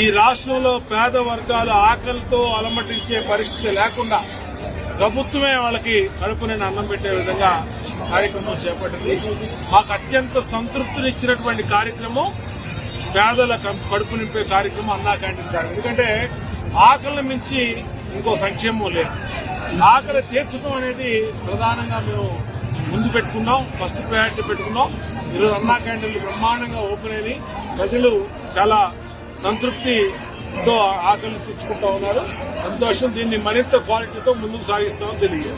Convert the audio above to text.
ఈ రాష్ట్రంలో పేద వర్గాలు ఆకలితో అలమటించే పరిస్థితి లేకుండా ప్రభుత్వమే వాళ్ళకి కడుపుని అన్నం పెట్టే విధంగా కార్యక్రమం చేపట్టింది. మాకు అత్యంత సంతృప్తినిచ్చినటువంటి కార్యక్రమం పేదల కడుపు నింపే కార్యక్రమం అన్నా క్యాంటీన్ కార్యక్రమం. ఎందుకంటే ఆకలిని మించి ఇంకో సంక్షేమం లేదు. ఆకలి తీర్చడం అనేది ప్రధానంగా మేము ముందు పెట్టుకున్నాం, ఫస్ట్ ప్రయారిటీ పెట్టుకున్నాం. ఈరోజు అన్నా క్యాంటీన్లు బ్రహ్మాండంగా ఓపెన్ అయినాయి. ప్రజలు చాలా సంతృప్తితో ఆకలిని తీర్చుకుంటా ఉన్నారు. సంతోషం. దీన్ని మరింత క్వాలిటీతో ముందుకు సాగిస్తామని తెలియజేస్తాం.